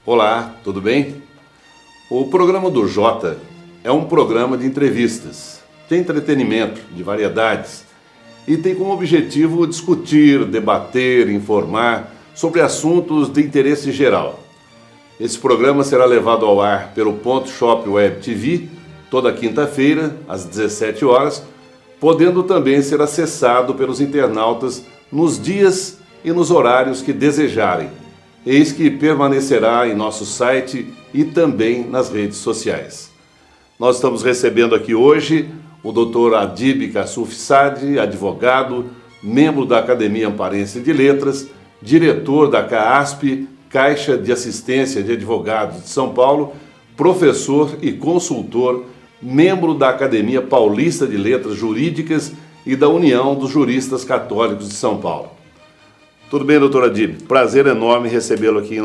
Olá, tudo bem? O programa do Jota é um programa de entrevistas, de entretenimento, de variedades e tem como objetivo discutir, debater, informar sobre assuntos de interesse geral. Esse programa será levado ao ar pelo Ponto Shop Web TV toda quinta-feira, às 17 horas, podendo também ser acessado pelos internautas nos dias e nos horários que desejarem. Eis que permanecerá em nosso site e também nas redes sociais. Nós estamos recebendo aqui hoje o Dr. Adib Kassuf Saad, advogado, membro da Academia Amparense de Letras, diretor da CAASP, Caixa de Assistência de Advogados de São Paulo, professor e consultor, membro da Academia Paulista de Letras Jurídicas e da União dos Juristas Católicos de São Paulo. Tudo bem, doutor Adib? Prazer enorme recebê-lo aqui em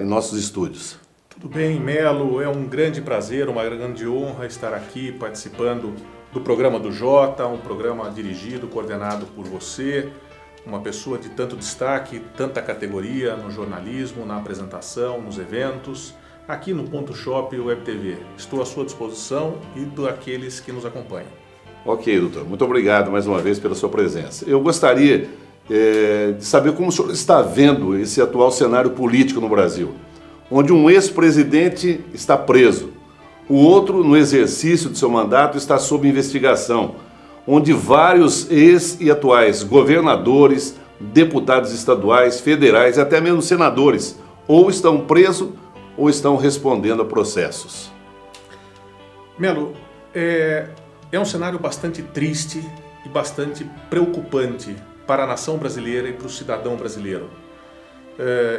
nossos estúdios. Tudo bem, Melo. É um grande prazer, uma grande honra estar aqui participando do programa do Jota, um programa dirigido, coordenado por você, uma pessoa de tanto destaque, tanta categoria no jornalismo, na apresentação, nos eventos, aqui no Ponto Shop Web TV. Estou à sua disposição e daqueles que nos acompanham. Ok, doutor. Muito obrigado mais uma vez pela sua presença. Eu gostaria de saber como o senhor está vendo esse atual cenário político no Brasil, onde um ex-presidente está preso, o outro, no exercício de seu mandato, está sob investigação, onde vários ex e atuais governadores, deputados estaduais, federais e até mesmo senadores ou estão presos ou estão respondendo a processos. Melo, é um cenário bastante triste e bastante preocupante para a nação brasileira e para o cidadão brasileiro.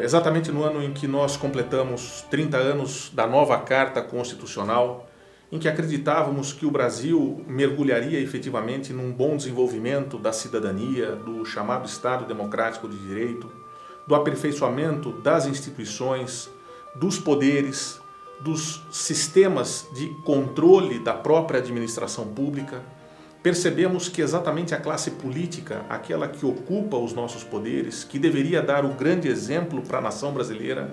Exatamente no ano em que nós completamos 30 anos da nova Carta Constitucional, em que acreditávamos que o Brasil mergulharia efetivamente num bom desenvolvimento da cidadania, do chamado Estado Democrático de Direito, do aperfeiçoamento das instituições, dos poderes, dos sistemas de controle da própria administração pública, percebemos que exatamente a classe política, aquela que ocupa os nossos poderes, que deveria dar o grande exemplo para a nação brasileira,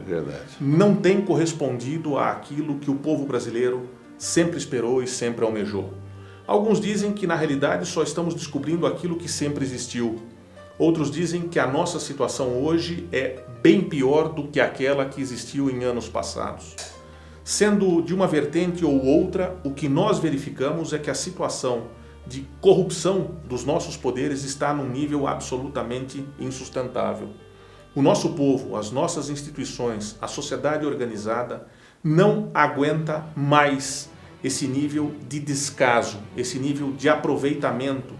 não tem correspondido àquilo que o povo brasileiro sempre esperou e sempre almejou. Alguns dizem que na realidade só estamos descobrindo aquilo que sempre existiu. Outros dizem que a nossa situação hoje é bem pior do que aquela que existiu em anos passados. Sendo de uma vertente ou outra, o que nós verificamos é que a situação de corrupção dos nossos poderes está num nível absolutamente insustentável. O nosso povo, as nossas instituições, a sociedade organizada não aguenta mais esse nível de descaso, esse nível de aproveitamento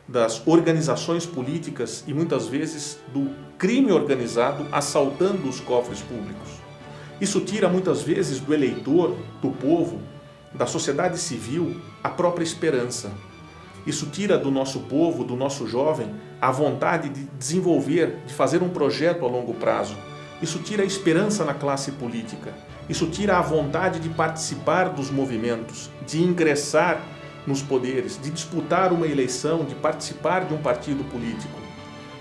das organizações políticas e muitas vezes do crime organizado assaltando os cofres públicos. Isso tira muitas vezes do eleitor, do povo, da sociedade civil, a própria esperança. Isso tira do nosso povo, do nosso jovem, a vontade de desenvolver, de fazer um projeto a longo prazo. Isso tira a esperança na classe política. Isso tira a vontade de participar dos movimentos, de ingressar nos poderes, de disputar uma eleição, de participar de um partido político.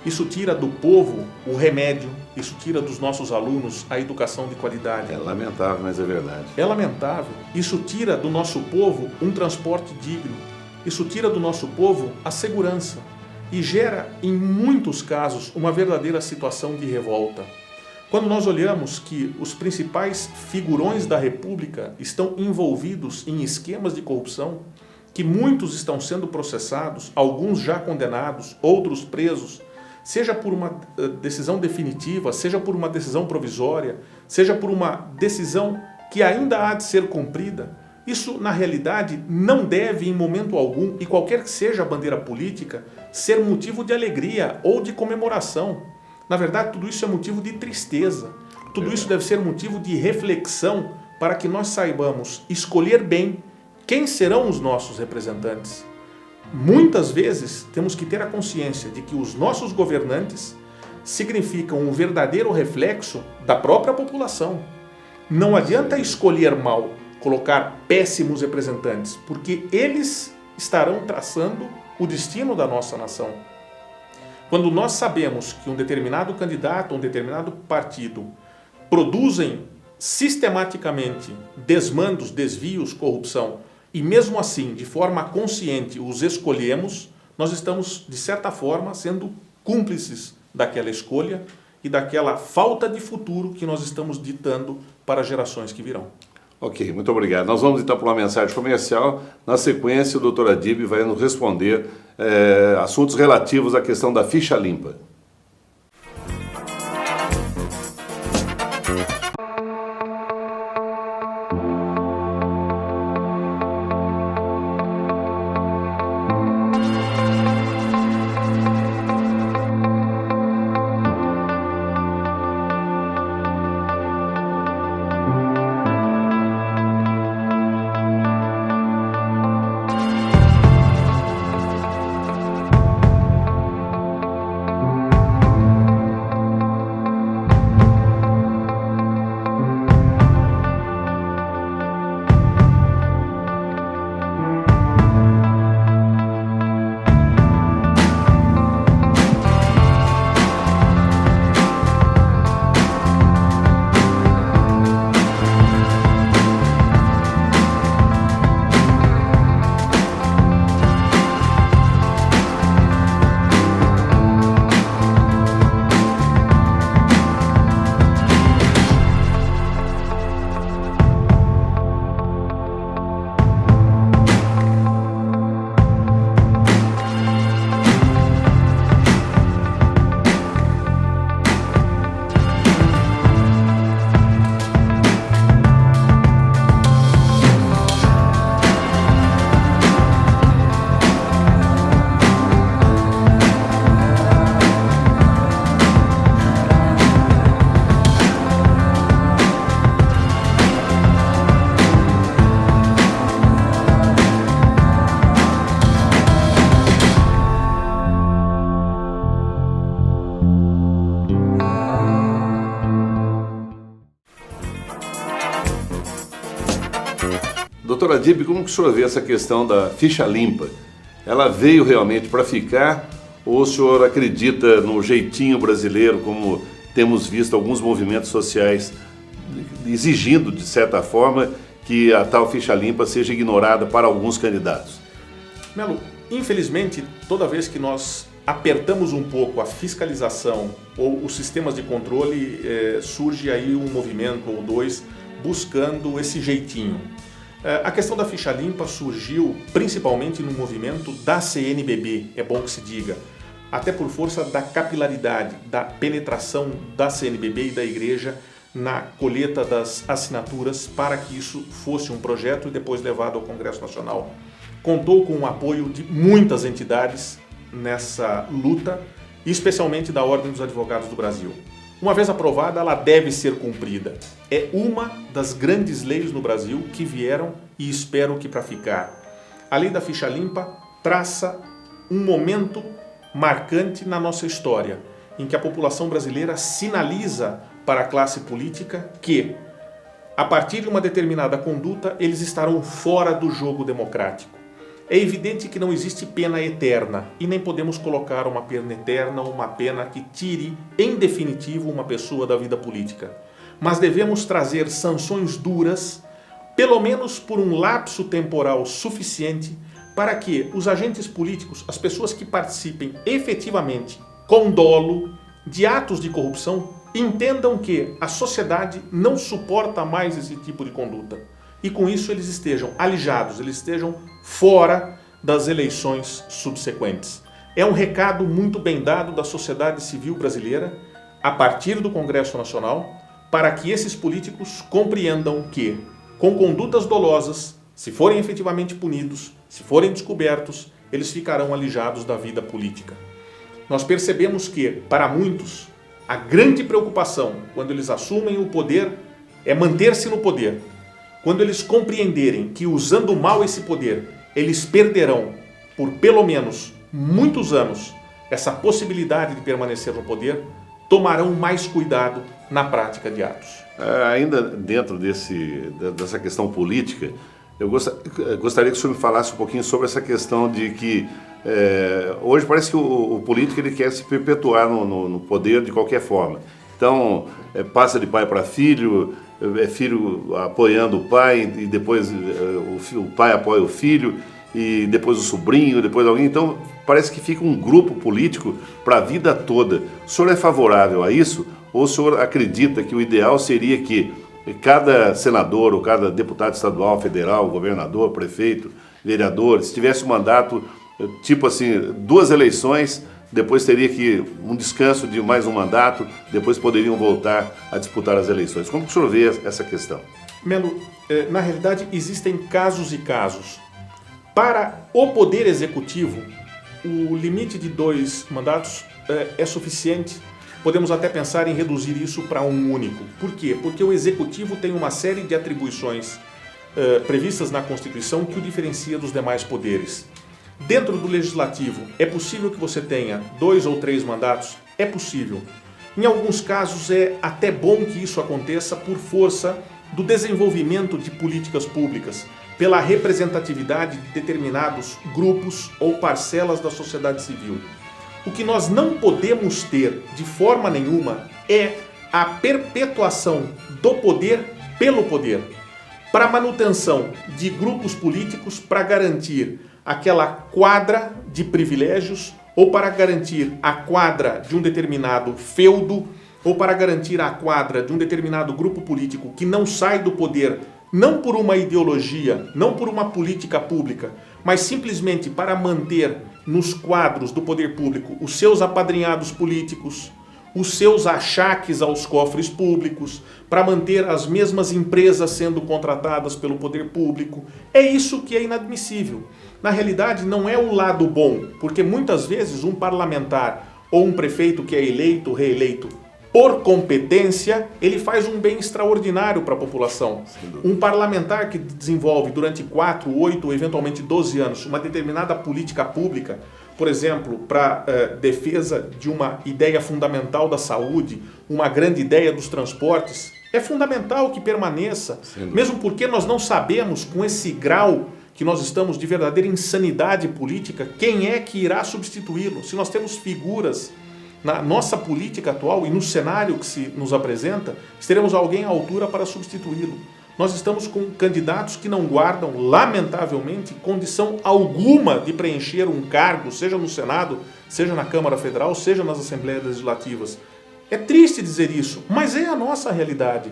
Isso tira do povo o remédio, isso tira dos nossos alunos a educação de qualidade. É lamentável, mas é verdade. É lamentável. Isso tira do nosso povo um transporte digno. Isso tira do nosso povo a segurança e gera, em muitos casos, uma verdadeira situação de revolta. Quando nós olhamos que os principais figurões da República estão envolvidos em esquemas de corrupção, que muitos estão sendo processados, alguns já condenados, outros presos, seja por uma decisão definitiva, seja por uma decisão provisória, seja por uma decisão que ainda há de ser cumprida, isso, na realidade, não deve, em momento algum, e qualquer que seja a bandeira política, ser motivo de alegria ou de comemoração. Na verdade, tudo isso é motivo de tristeza. Tudo isso deve ser motivo de reflexão para que nós saibamos escolher bem quem serão os nossos representantes. Muitas vezes, temos que ter a consciência de que os nossos governantes significam um verdadeiro reflexo da própria população. Não adianta escolher mal, colocar péssimos representantes, porque eles estarão traçando o destino da nossa nação. Quando nós sabemos que um determinado candidato, um determinado partido produzem sistematicamente desmandos, desvios, corrupção, e mesmo assim, de forma consciente, os escolhemos, nós estamos, de certa forma, sendo cúmplices daquela escolha e daquela falta de futuro que nós estamos ditando para as gerações que virão. Ok, muito obrigado. Nós vamos então para uma mensagem comercial. Na sequência, o doutor Adib vai nos responder assuntos relativos à questão da ficha limpa. Doutor Adib, como que o senhor vê essa questão da ficha limpa? Ela veio realmente para ficar ou o senhor acredita no jeitinho brasileiro, como temos visto alguns movimentos sociais exigindo, de certa forma, que a tal ficha limpa seja ignorada para alguns candidatos? Melo, infelizmente, toda vez que nós apertamos um pouco a fiscalização ou os sistemas de controle, surge aí um movimento ou dois buscando esse jeitinho. A questão da ficha limpa surgiu principalmente no movimento da CNBB, é bom que se diga, até por força da capilaridade, da penetração da CNBB e da Igreja na colheita das assinaturas para que isso fosse um projeto e depois levado ao Congresso Nacional. Contou com o apoio de muitas entidades nessa luta, especialmente da Ordem dos Advogados do Brasil. Uma vez aprovada, ela deve ser cumprida. É uma das grandes leis no Brasil que vieram e espero que para ficar. A lei da ficha limpa traça um momento marcante na nossa história, em que a população brasileira sinaliza para a classe política que, a partir de uma determinada conduta, eles estarão fora do jogo democrático. É evidente que não existe pena eterna e nem podemos colocar uma pena eterna ou uma pena que tire, em definitivo, uma pessoa da vida política. Mas devemos trazer sanções duras, pelo menos por um lapso temporal suficiente, para que os agentes políticos, as pessoas que participem efetivamente, com dolo, de atos de corrupção, entendam que a sociedade não suporta mais esse tipo de conduta. E com isso eles estejam alijados, eles estejam fora das eleições subsequentes. É um recado muito bem dado da sociedade civil brasileira, a partir do Congresso Nacional, para que esses políticos compreendam que, com condutas dolosas, se forem efetivamente punidos, se forem descobertos, eles ficarão alijados da vida política. Nós percebemos que, para muitos, a grande preocupação, quando eles assumem o poder, é manter-se no poder. Quando eles compreenderem que, usando mal esse poder, eles perderão, por pelo menos muitos anos, essa possibilidade de permanecer no poder, tomarão mais cuidado na prática de atos. Ainda dentro dessa questão política, eu gostaria que o senhor me falasse um pouquinho sobre essa questão de que hoje parece que o político ele quer se perpetuar no poder de qualquer forma. Então, passa de pai para filho, é filho apoiando o pai, e depois o pai apoia o filho, e depois o sobrinho, depois alguém. Então, parece que fica um grupo político para a vida toda. O senhor é favorável a isso? Ou o senhor acredita que o ideal seria que cada senador ou cada deputado estadual, federal, governador, prefeito, vereador, se tivesse um mandato, tipo assim, 2 eleições, depois teria que um descanso de mais um mandato, depois poderiam voltar a disputar as eleições. Como que o senhor vê essa questão? Melo, na realidade existem casos e casos. Para o Poder Executivo, o limite de 2 mandatos é suficiente. Podemos até pensar em reduzir isso para um único. Por quê? Porque o Executivo tem uma série de atribuições previstas na Constituição que o diferencia dos demais poderes. Dentro do Legislativo, é possível que você tenha 2 ou 3 mandatos? É possível. Em alguns casos, é até bom que isso aconteça por força do desenvolvimento de políticas públicas, pela representatividade de determinados grupos ou parcelas da sociedade civil. O que nós não podemos ter de forma nenhuma é a perpetuação do poder pelo poder, para manutenção de grupos políticos, para garantir aquela quadra de privilégios ou para garantir a quadra de um determinado feudo ou para garantir a quadra de um determinado grupo político que não sai do poder, não por uma ideologia, não por uma política pública, mas simplesmente para manter nos quadros do poder público os seus apadrinhados políticos, os seus achaques aos cofres públicos, para manter as mesmas empresas sendo contratadas pelo poder público. É isso que é inadmissível. Na realidade, não é o lado bom, porque muitas vezes um parlamentar ou um prefeito que é eleito, reeleito, por competência, ele faz um bem extraordinário para a população. Um parlamentar que desenvolve durante 4, 8, eventualmente 12 anos uma determinada política pública, por exemplo, para defesa de uma ideia fundamental da saúde, uma grande ideia dos transportes, é fundamental que permaneça, mesmo porque nós não sabemos, com esse grau que nós estamos de verdadeira insanidade política, quem é que irá substituí-lo. Se nós temos figuras na nossa política atual e no cenário que se nos apresenta, teremos alguém à altura para substituí-lo. Nós estamos com candidatos que não guardam, lamentavelmente, condição alguma de preencher um cargo, seja no Senado, seja na Câmara Federal, seja nas Assembleias Legislativas. É triste dizer isso, mas é a nossa realidade.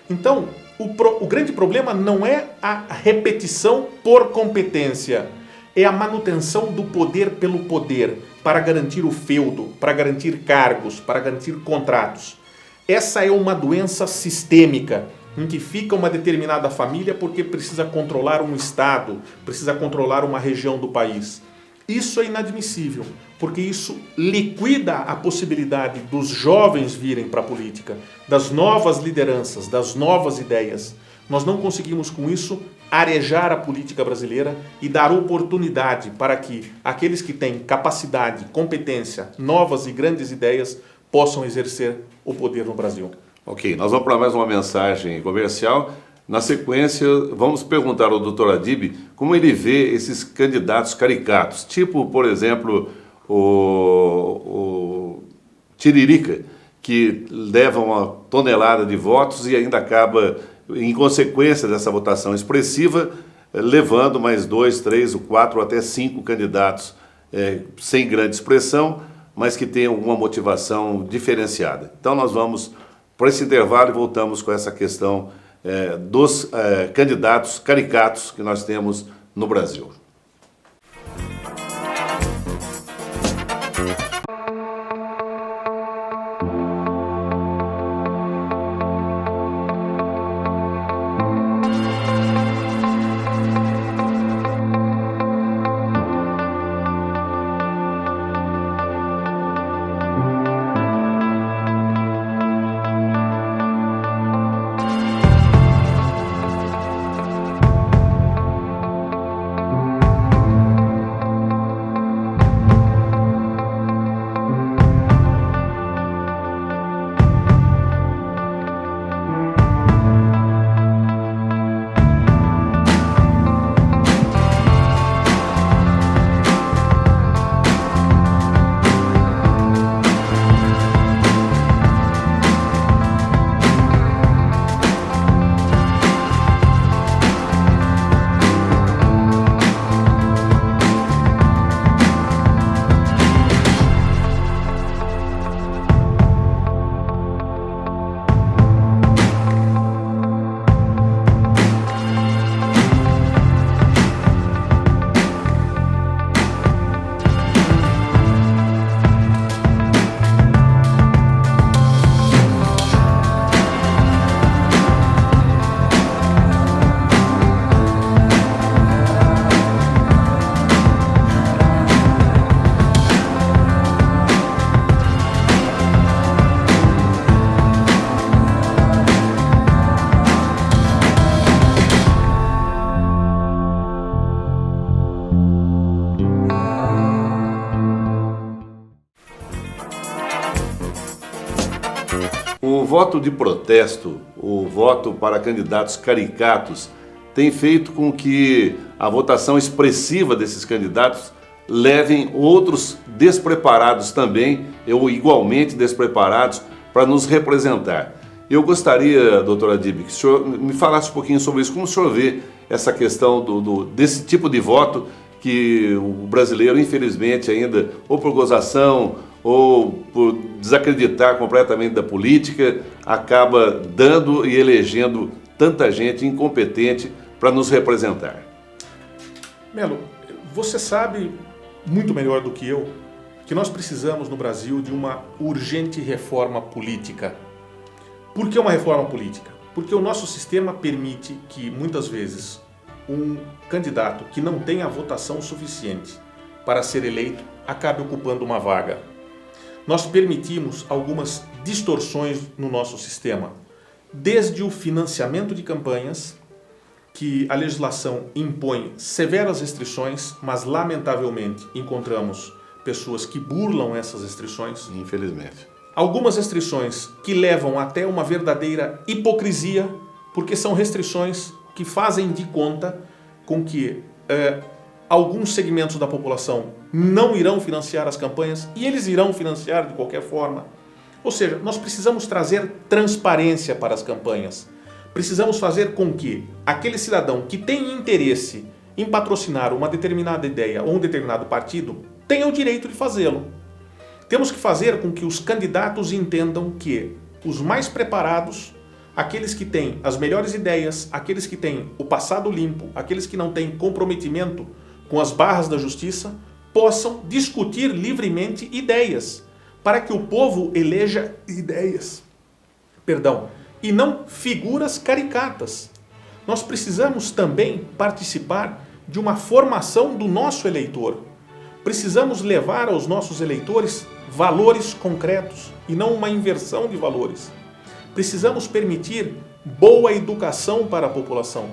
Então, o grande problema não é a repetição por competência, é a manutenção do poder pelo poder, para garantir o feudo, para garantir cargos, para garantir contratos. Essa é uma doença sistêmica, em que fica uma determinada família porque precisa controlar um estado, precisa controlar uma região do país. Isso é inadmissível, porque isso liquida a possibilidade dos jovens virem para a política, das novas lideranças, das novas ideias. Nós não conseguimos com isso arejar a política brasileira e dar oportunidade para que aqueles que têm capacidade, competência, novas e grandes ideias possam exercer o poder no Brasil. Ok, nós vamos para mais uma mensagem comercial. Na sequência, vamos perguntar ao Dr. Adib como ele vê esses candidatos caricatos, tipo, por exemplo, o Tiririca, que leva uma tonelada de votos e ainda acaba, em consequência dessa votação expressiva, levando mais 2, 3, 4 ou até 5 candidatos sem grande expressão, mas que tenham alguma motivação diferenciada. Então nós vamos para esse intervalo e voltamos com essa questão dos candidatos caricatos que nós temos no Brasil. voto de protesto, o voto para candidatos caricatos, tem feito com que a votação expressiva desses candidatos levem outros despreparados também, ou igualmente despreparados, para nos representar. Eu gostaria, doutora Adib, que o senhor me falasse um pouquinho sobre isso. Como o senhor vê essa questão desse tipo de voto que o brasileiro, infelizmente, ainda, ou por gozação, ou por desacreditar completamente da política, acaba dando e elegendo tanta gente incompetente para nos representar? Melo, você sabe muito melhor do que eu que nós precisamos no Brasil de uma urgente reforma política. Por que uma reforma política? Porque o nosso sistema permite que, muitas vezes, um candidato que não tem a votação suficiente para ser eleito acabe ocupando uma vaga. Nós permitimos algumas distorções no nosso sistema, desde o financiamento de campanhas, que a legislação impõe severas restrições, mas lamentavelmente encontramos pessoas que burlam essas restrições. Infelizmente. Algumas restrições que levam até uma verdadeira hipocrisia, porque são restrições que fazem de conta com que alguns segmentos da população não irão financiar as campanhas e eles irão financiar de qualquer forma. Ou seja, nós precisamos trazer transparência para as campanhas. Precisamos fazer com que aquele cidadão que tem interesse em patrocinar uma determinada ideia ou um determinado partido tenha o direito de fazê-lo. Temos que fazer com que os candidatos entendam que os mais preparados, aqueles que têm as melhores ideias, aqueles que têm o passado limpo, aqueles que não têm comprometimento com as barras da justiça, possam discutir livremente ideias, para que o povo eleja ideias. E não figuras caricatas. Nós precisamos também participar de uma formação do nosso eleitor. Precisamos levar aos nossos eleitores valores concretos e não uma inversão de valores. Precisamos permitir boa educação para a população.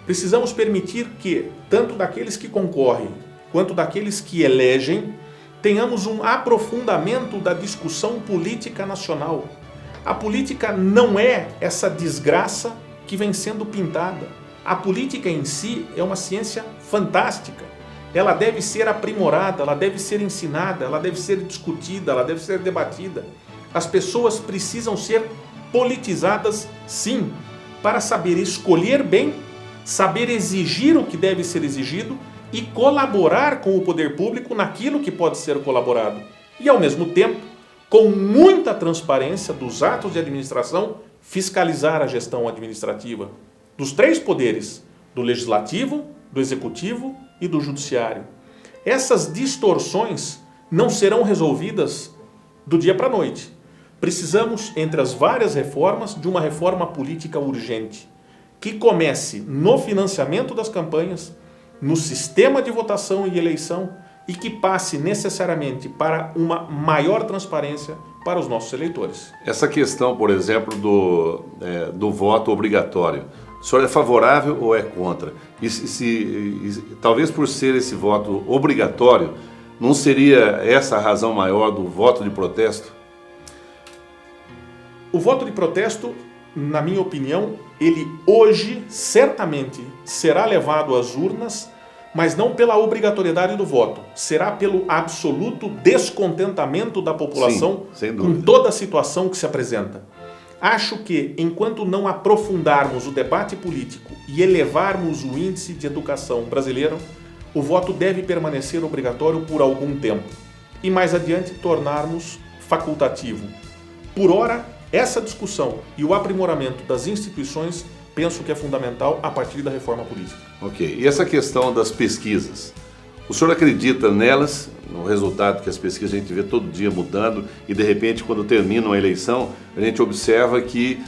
Precisamos permitir que, tanto daqueles que concorrem, quanto daqueles que elegem, tenhamos um aprofundamento da discussão política nacional. A política não é essa desgraça que vem sendo pintada. A política em si é uma ciência fantástica. Ela deve ser aprimorada, ela deve ser ensinada, ela deve ser discutida, ela deve ser debatida. As pessoas precisam ser politizadas, sim, para saber escolher bem, saber exigir o que deve ser exigido e colaborar com o poder público naquilo que pode ser colaborado. E, ao mesmo tempo, com muita transparência dos atos de administração, fiscalizar a gestão administrativa dos três poderes, do legislativo, do executivo e do judiciário. Essas distorções não serão resolvidas do dia para a noite. Precisamos, entre as várias reformas, de uma reforma política urgente, que comece no financiamento das campanhas, no sistema de votação e eleição e que passe necessariamente para uma maior transparência para os nossos eleitores. Essa questão, por exemplo, do voto obrigatório, o senhor é favorável ou é contra? Talvez por ser esse voto obrigatório, não seria essa a razão maior do voto de protesto? O voto de protesto, na minha opinião, ele hoje certamente será levado às urnas, mas não pela obrigatoriedade do voto. Será pelo absoluto descontentamento da população com toda a situação que se apresenta. Acho que, enquanto não aprofundarmos o debate político e elevarmos o índice de educação brasileiro, o voto deve permanecer obrigatório por algum tempo e mais adiante tornarmos facultativo. Por ora, essa discussão e o aprimoramento das instituições penso que é fundamental a partir da reforma política. Ok. E essa questão das pesquisas? O senhor acredita nelas, no resultado que as pesquisas a gente vê todo dia mudando e de repente quando termina uma eleição a gente observa que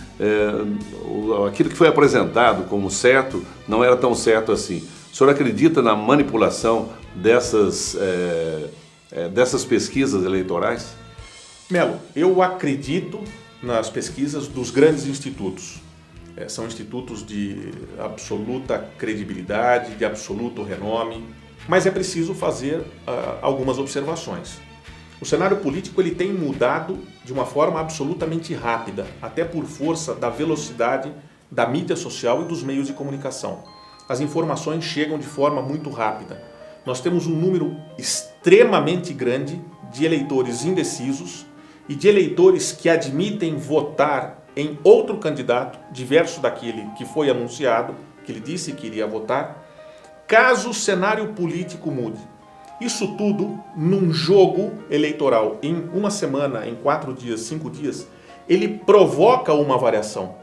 aquilo que foi apresentado como certo não era tão certo assim. O senhor acredita na manipulação dessas pesquisas eleitorais? Melo, eu acredito nas pesquisas dos grandes institutos. São institutos de absoluta credibilidade, de absoluto renome, mas é preciso fazer algumas observações. O cenário político ele tem mudado de uma forma absolutamente rápida, até por força da velocidade da mídia social e dos meios de comunicação. As informações chegam de forma muito rápida. Nós temos um número extremamente grande de eleitores indecisos e de eleitores que admitem votar em outro candidato, diverso daquele que foi anunciado, que ele disse que iria votar, caso o cenário político mude. Isso tudo, num jogo eleitoral, em uma semana, em 4 dias, 5 dias, ele provoca uma variação,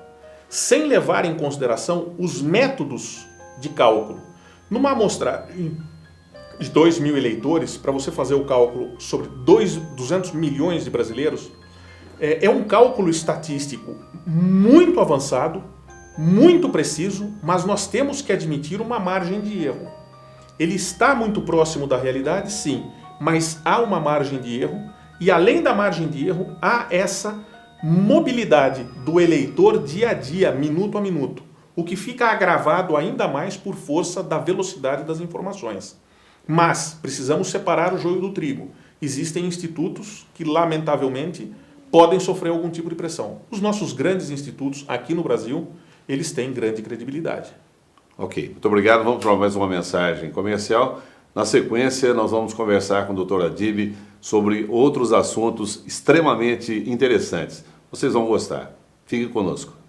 sem levar em consideração os métodos de cálculo. Numa amostragem de 2.000 eleitores, para você fazer o cálculo sobre 200 milhões de brasileiros, é um cálculo estatístico muito avançado, muito preciso, mas nós temos que admitir uma margem de erro. Ele está muito próximo da realidade, sim, mas há uma margem de erro e, além da margem de erro, há essa mobilidade do eleitor dia a dia, minuto a minuto, o que fica agravado ainda mais por força da velocidade das informações. Mas precisamos separar o joio do trigo. Existem institutos que, lamentavelmente, podem sofrer algum tipo de pressão. Os nossos grandes institutos aqui no Brasil, eles têm grande credibilidade. Ok, muito obrigado. Vamos para mais uma mensagem comercial. Na sequência, nós vamos conversar com o Dr. Adib sobre outros assuntos extremamente interessantes. Vocês vão gostar. Fique conosco.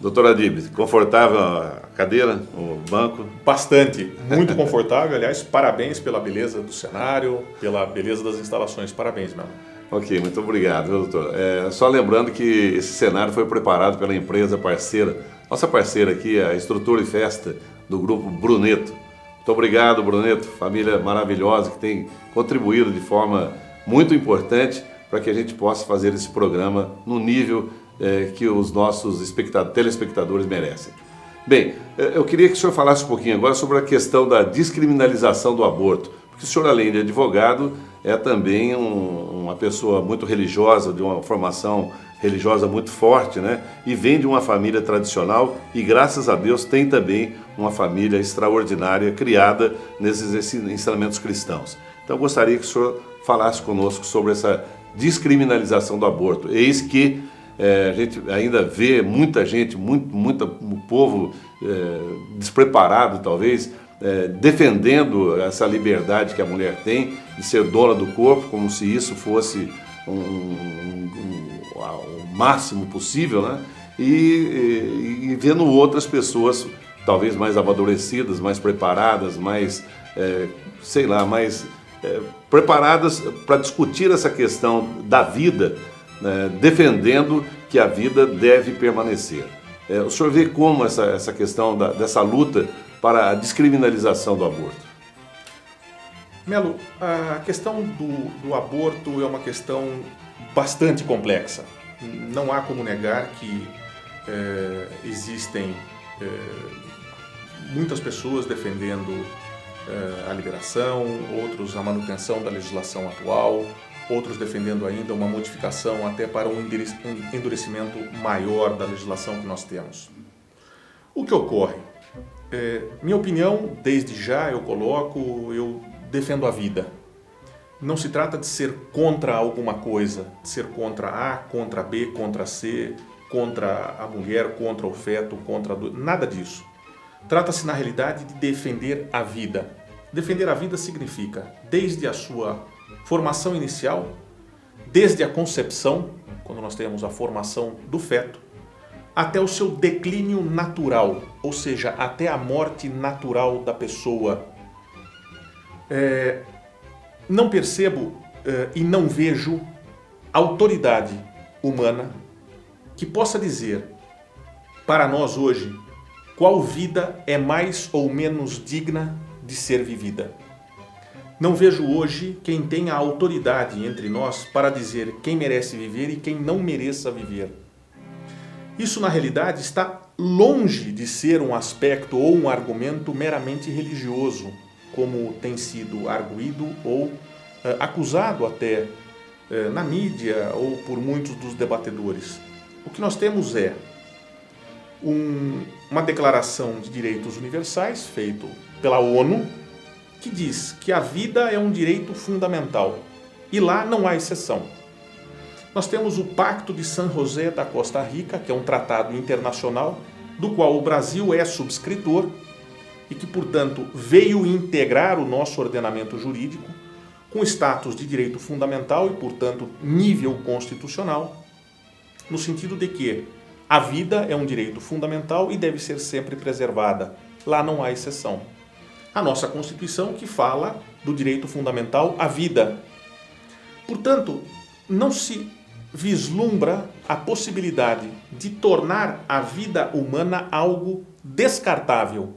Doutor Adib, confortável a cadeira, o banco? Bastante, muito confortável. Aliás, parabéns pela beleza do cenário, pela beleza das instalações. Parabéns, meu. Ok, muito obrigado, viu, doutor? Só lembrando que esse cenário foi preparado pela empresa parceira, nossa parceira aqui, a Estrutura e Festa, do grupo Bruneto. Muito obrigado, Bruneto, família maravilhosa que tem contribuído de forma muito importante para que a gente possa fazer esse programa no nível que os nossos telespectadores merecem. Bem, eu queria que o senhor falasse um pouquinho agora sobre a questão da descriminalização do aborto, porque o senhor, além de advogado, é também uma pessoa muito religiosa, de uma formação religiosa muito forte, né? E vem de uma família tradicional e, graças a Deus, tem também uma família extraordinária criada nesses ensinamentos cristãos. Então, eu gostaria que o senhor falasse conosco sobre essa descriminalização do aborto. Eis que a gente ainda vê muita gente, muito povo despreparado, talvez, defendendo essa liberdade que a mulher tem de ser dona do corpo, como se isso fosse o máximo possível, né? E vendo outras pessoas, talvez mais amadurecidas, mais preparadas, mais, mais preparadas para discutir essa questão da vida, defendendo que a vida deve permanecer. O senhor vê como essa questão dessa luta para a descriminalização do aborto? Melo, a questão do aborto é uma questão bastante complexa. Não há como negar que existem muitas pessoas defendendo a liberação, outros a manutenção da legislação atual, outros defendendo ainda uma modificação até para um endurecimento maior da legislação que nós temos. O que ocorre? Minha opinião, desde já eu defendo a vida. Não se trata de ser contra alguma coisa, de ser contra A, contra B, contra C, contra a mulher, contra o feto, nada disso. Trata-se, na realidade, de defender a vida. Defender a vida significa, desde a sua formação inicial, desde a concepção, quando nós temos a formação do feto, até o seu declínio natural, ou seja, até a morte natural da pessoa. Não percebo e não vejo autoridade humana que possa dizer para nós hoje qual vida é mais ou menos digna de ser vivida. Não vejo hoje quem tenha autoridade entre nós para dizer quem merece viver e quem não mereça viver. Isso, na realidade, está longe de ser um aspecto ou um argumento meramente religioso, como tem sido arguído ou acusado até na mídia ou por muitos dos debatedores. O que nós temos é uma declaração de direitos universais feita pela ONU, que diz que a vida é um direito fundamental e lá não há exceção. Nós temos o Pacto de San José da Costa Rica, que é um tratado internacional do qual o Brasil é subscritor e que, portanto, veio integrar o nosso ordenamento jurídico com status de direito fundamental e, portanto, nível constitucional, no sentido de que a vida é um direito fundamental e deve ser sempre preservada. Lá não há exceção. A nossa Constituição que fala do direito fundamental à vida. Portanto, não se vislumbra a possibilidade de tornar a vida humana algo descartável,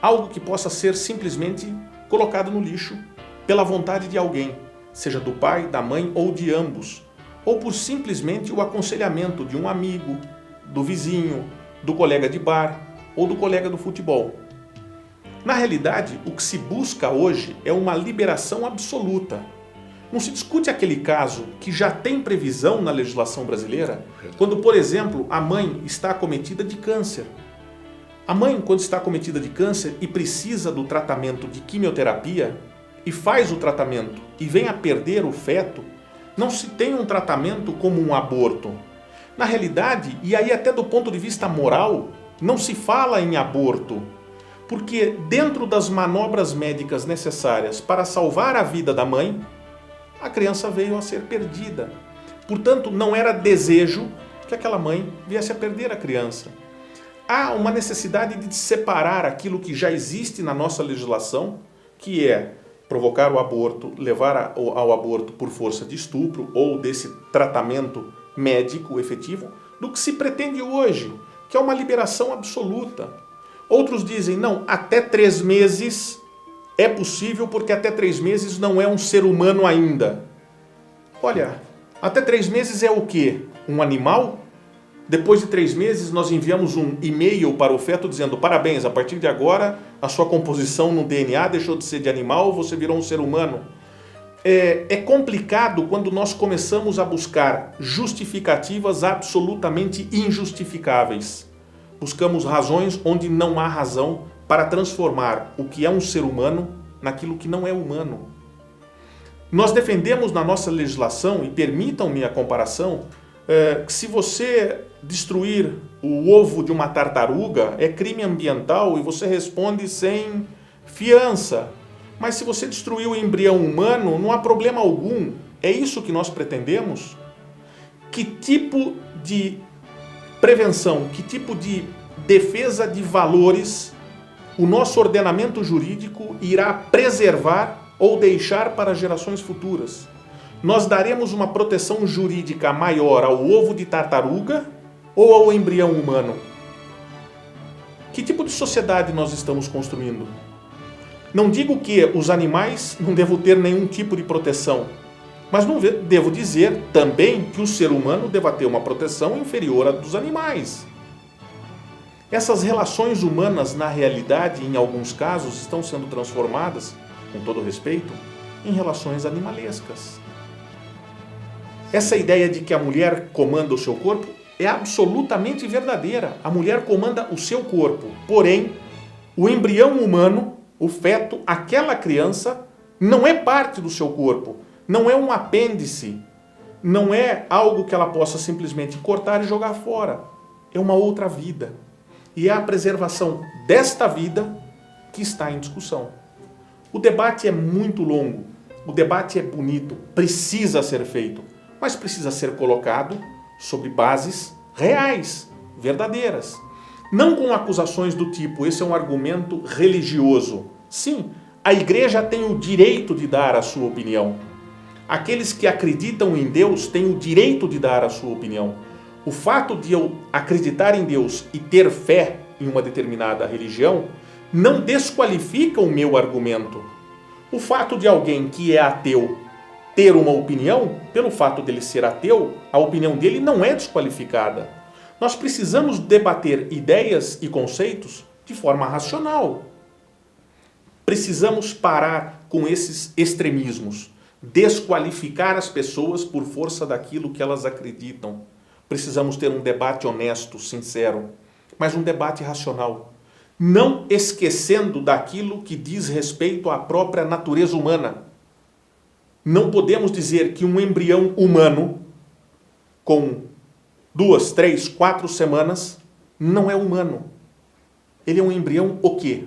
algo que possa ser simplesmente colocado no lixo pela vontade de alguém, seja do pai, da mãe ou de ambos, ou por simplesmente o aconselhamento de um amigo, do vizinho, do colega de bar ou do colega do futebol. Na realidade, o que se busca hoje é uma liberação absoluta. Não se discute aquele caso que já tem previsão na legislação brasileira, quando, por exemplo, a mãe está acometida de câncer. A mãe, quando está acometida de câncer e precisa do tratamento de quimioterapia, e faz o tratamento e vem a perder o feto, não se tem um tratamento como um aborto. Na realidade, e aí até do ponto de vista moral, não se fala em aborto, porque dentro das manobras médicas necessárias para salvar a vida da mãe, a criança veio a ser perdida. Portanto, não era desejo que aquela mãe viesse a perder a criança. Há uma necessidade de separar aquilo que já existe na nossa legislação, que é provocar o aborto, levar ao aborto por força de estupro ou desse tratamento médico efetivo, do que se pretende hoje, que é uma liberação absoluta. Outros dizem, não, até 3 meses é possível porque até 3 meses não é um ser humano ainda. Olha, até 3 meses é o quê? Um animal? Depois de 3 meses nós enviamos um e-mail para o feto dizendo parabéns, a partir de agora a sua composição no DNA deixou de ser de animal, você virou um ser humano. É complicado quando nós começamos a buscar justificativas absolutamente injustificáveis. Buscamos razões onde não há razão para transformar o que é um ser humano naquilo que não é humano. Nós defendemos na nossa legislação, e permitam-me a comparação, que se você destruir o ovo de uma tartaruga é crime ambiental e você responde sem fiança. Mas se você destruir o embrião humano, não há problema algum. É isso que nós pretendemos? Que tipo de prevenção, que tipo de defesa de valores o nosso ordenamento jurídico irá preservar ou deixar para gerações futuras? Nós daremos uma proteção jurídica maior ao ovo de tartaruga ou ao embrião humano? Que tipo de sociedade nós estamos construindo? Não digo que os animais não devam ter nenhum tipo de proteção, mas não devo dizer também que o ser humano deva ter uma proteção inferior à dos animais. Essas relações humanas, na realidade, em alguns casos, estão sendo transformadas, com todo respeito, em relações animalescas. Essa ideia de que a mulher comanda o seu corpo é absolutamente verdadeira. A mulher comanda o seu corpo. Porém, o embrião humano, o feto, aquela criança, não é parte do seu corpo. Não é um apêndice. Não é algo que ela possa simplesmente cortar e jogar fora. É uma outra vida. E é a preservação desta vida que está em discussão. O debate é muito longo. O debate é bonito. Precisa ser feito. Mas precisa ser colocado sobre bases reais, verdadeiras. Não com acusações do tipo, esse é um argumento religioso. Sim, a igreja tem o direito de dar a sua opinião. Aqueles que acreditam em Deus têm o direito de dar a sua opinião. O fato de eu acreditar em Deus e ter fé em uma determinada religião não desqualifica o meu argumento. O fato de alguém que é ateu ter uma opinião, pelo fato dele ser ateu, a opinião dele não é desqualificada. Nós precisamos debater ideias e conceitos de forma racional. Precisamos parar com esses extremismos, desqualificar as pessoas por força daquilo que elas acreditam. Precisamos ter um debate honesto, sincero, mas um debate racional, não esquecendo daquilo que diz respeito à própria natureza humana. Não podemos dizer que um embrião humano com 2, 3, 4 semanas não é humano. Ele é um embrião o quê?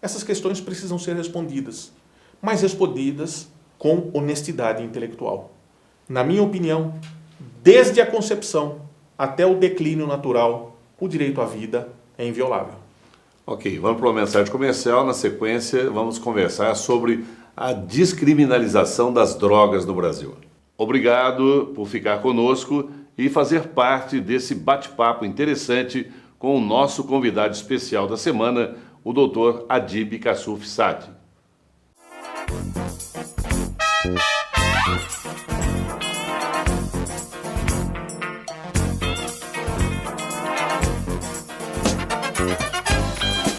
Essas questões precisam ser respondidas, mas respondidas com honestidade intelectual. Na minha opinião, desde a concepção até o declínio natural, o direito à vida é inviolável. Ok, vamos para uma mensagem comercial. Na sequência, vamos conversar sobre a descriminalização das drogas no Brasil. Obrigado por ficar conosco e fazer parte desse bate-papo interessante com o nosso convidado especial da semana, o Dr. Adib Kassuf Saad.